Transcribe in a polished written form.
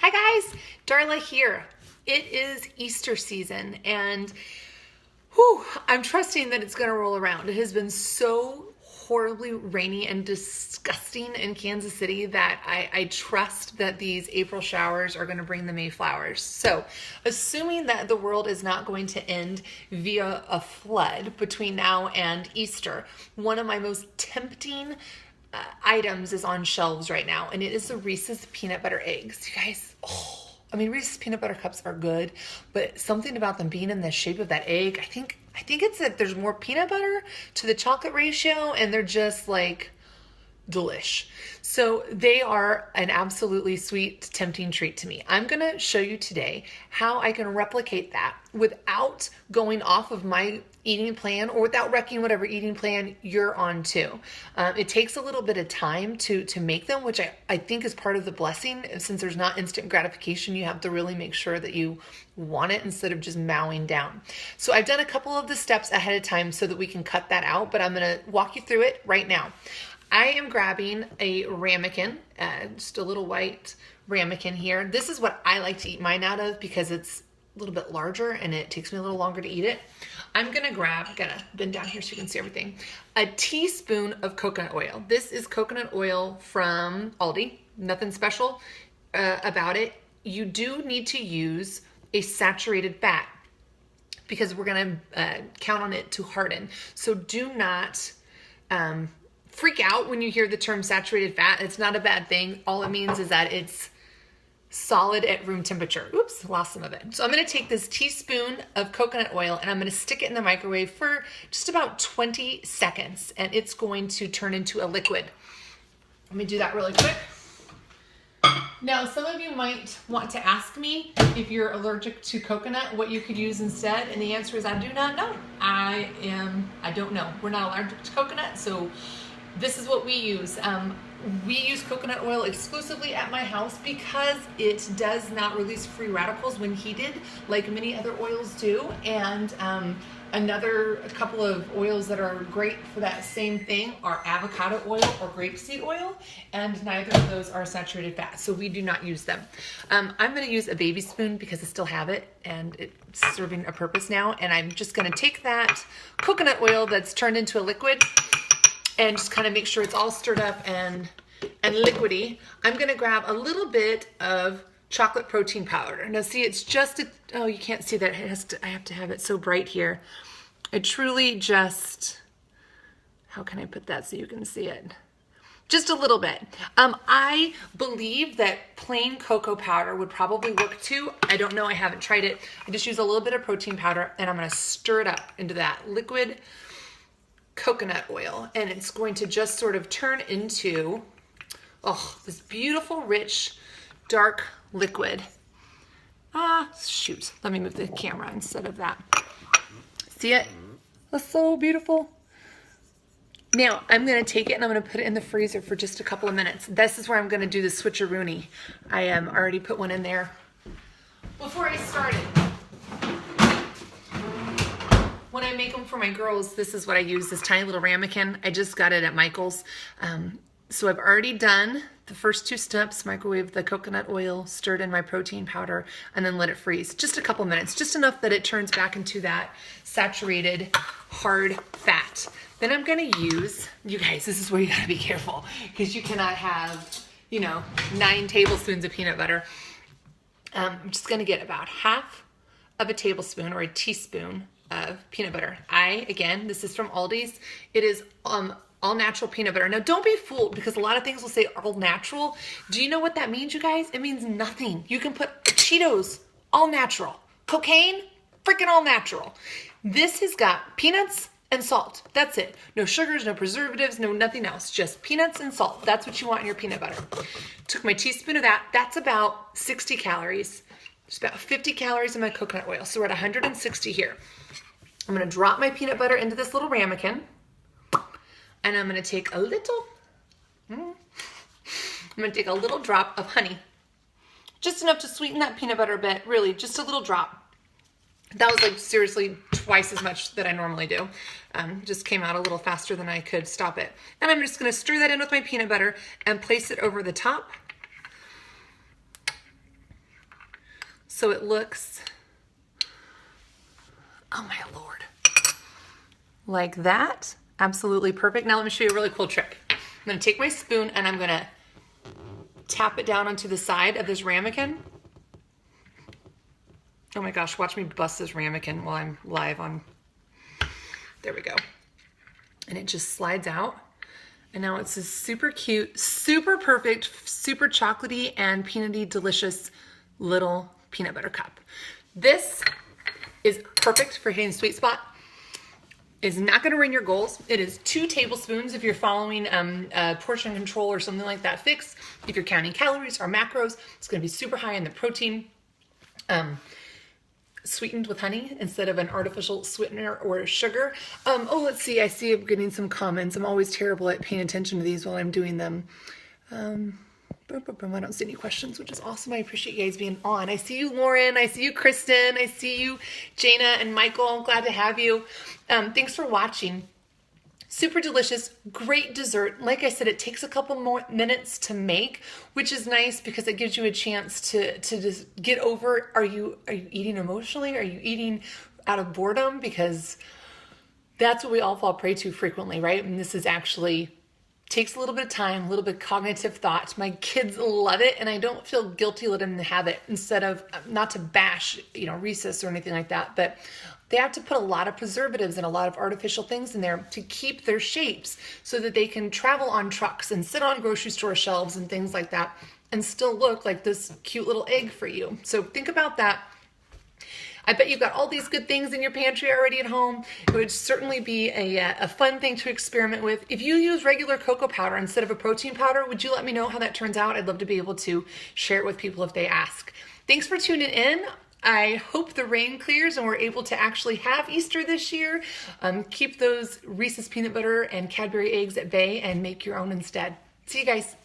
Hi guys, Darla here. It is Easter season and I'm trusting that it's going to roll around. It has been so horribly rainy and disgusting in Kansas City that I trust that these April showers are going to bring the May flowers. So, assuming that the world is not going to end via a flood between now and Easter, one of my most tempting items is on shelves right now, and it is the Reese's peanut butter eggs. You guys, Reese's peanut butter cups are good, but something about them being in the shape of that egg, I think it's that there's more peanut butter to the chocolate ratio, and they're just like delish. So they are an absolutely sweet, tempting treat to me. I'm going to show you today how I can replicate that without going off of my eating plan or without wrecking whatever eating plan you're on too. It takes a little bit of time to make them, which I think is part of the blessing. Since there's not instant gratification, you have to really make sure that you want it instead of just mowing down. So I've done a couple of the steps ahead of time so that we can cut that out, but I'm going to walk you through it right now. I am grabbing a ramekin, just a little white ramekin here. This is what I like to eat mine out of because it's a little bit larger and it takes me a little longer to eat it. I'm gonna bend down here so you can see everything. A teaspoon of coconut oil. This is coconut oil from Aldi. Nothing special about it. You do need to use a saturated fat because we're gonna count on it to harden. So do not freak out when you hear the term saturated fat. It's not a bad thing. All it means is that it's solid at room temperature. Oops, lost some of it. So I'm going to take this teaspoon of coconut oil and I'm going to stick it in the microwave for just about 20 seconds and it's going to turn into a liquid. Let me do that really quick. Now, some of you might want to ask me if you're allergic to coconut, what you could use instead, and the answer is I do not know. I don't know. We're not allergic to coconut, so this is what we use. We use coconut oil exclusively at my house because it does not release free radicals when heated like many other oils do. And a couple of oils that are great for that same thing are avocado oil or grapeseed oil, and neither of those are saturated fat, so we do not use them. I'm going to use a baby spoon because I still have it and it's serving a purpose now, and I'm just going to take that coconut oil that's turned into a liquid and just kind of make sure it's all stirred up and liquidy. I'm gonna grab a little bit of chocolate protein powder. Now see, it's just oh, you can't see that. I have to have it so bright here. I truly just, how can I put that so you can see it? Just a little bit. I believe that plain cocoa powder would probably work too. I don't know, I haven't tried it. I just use a little bit of protein powder and I'm gonna stir it up into that liquid coconut oil, and it's going to just sort of turn into this beautiful, rich, dark liquid. Shoot, let me move the camera instead of that. See it? That's so beautiful. Now, I'm going to take it and I'm going to put it in the freezer for just a couple of minutes. This is where I'm going to do the switcheroony. I already put one in there before I started. When I make them for my girls, this is what I use, this tiny little ramekin. I just got it at Michael's. So I've already done the first two steps, microwave the coconut oil, stirred in my protein powder, and then let it freeze. Just a couple minutes, just enough that it turns back into that saturated, hard fat. Then I'm gonna use, you guys, this is where you gotta be careful, because you cannot have, 9 tablespoons of peanut butter. I'm just gonna get about half of a tablespoon or a teaspoon of peanut butter. Again, this is from Aldi's. It is all natural peanut butter. Now, don't be fooled because a lot of things will say all natural. Do you know what that means, you guys? It means nothing. You can put Cheetos, all natural. Cocaine, freaking all natural. This has got peanuts and salt. That's it. No sugars, no preservatives, no nothing else. Just peanuts and salt. That's what you want in your peanut butter. Took my teaspoon of that. That's about 60 calories. There's about 50 calories in my coconut oil. So we're at 160 here. I'm going to drop my peanut butter into this little ramekin, and I'm going to take a little drop of honey, just enough to sweeten that peanut butter a bit, really, just a little drop. That was like seriously twice as much that I normally do. Just came out a little faster than I could stop it. And I'm just going to stir that in with my peanut butter and place it over the top So it looks, oh my Lord, like that. Absolutely perfect. Now let me show you a really cool trick. I'm gonna take my spoon and I'm gonna tap it down onto the side of this ramekin. Oh my gosh, watch me bust this ramekin while I'm live on, there we go. And it just slides out. And now it's this super cute, super perfect, super chocolatey and peanutty delicious little peanut butter cup. This is perfect for hitting the sweet spot. It's not gonna ruin your goals. It is 2 tablespoons if you're following portion control or something like that fix. If you're counting calories or macros, it's gonna be super high in the protein. Sweetened with honey instead of an artificial sweetener or sugar. Oh, let's see. I see I'm getting some comments. I'm always terrible at paying attention to these while I'm doing them. I don't see any questions, which is awesome. I appreciate you guys being on. I see you, Lauren. I see you, Kristen. I see you, Jana and Michael. I'm glad to have you. Thanks for watching. Super delicious, great dessert. Like I said, it takes a couple more minutes to make, which is nice because it gives you a chance to just get over, are you eating emotionally? Are you eating out of boredom? Because that's what we all fall prey to frequently, right? And this is actually, takes a little bit of time, a little bit of cognitive thought. My kids love it and I don't feel guilty letting them have it instead of, not to bash, Reese's or anything like that, but they have to put a lot of preservatives and a lot of artificial things in there to keep their shapes so that they can travel on trucks and sit on grocery store shelves and things like that and still look like this cute little egg for you. So think about that. I bet you've got all these good things in your pantry already at home. It would certainly be a fun thing to experiment with. If you use regular cocoa powder instead of a protein powder, would you let me know how that turns out? I'd love to be able to share it with people if they ask. Thanks for tuning in. I hope the rain clears and we're able to actually have Easter this year. Keep those Reese's peanut butter and Cadbury eggs at bay and make your own instead. See you guys.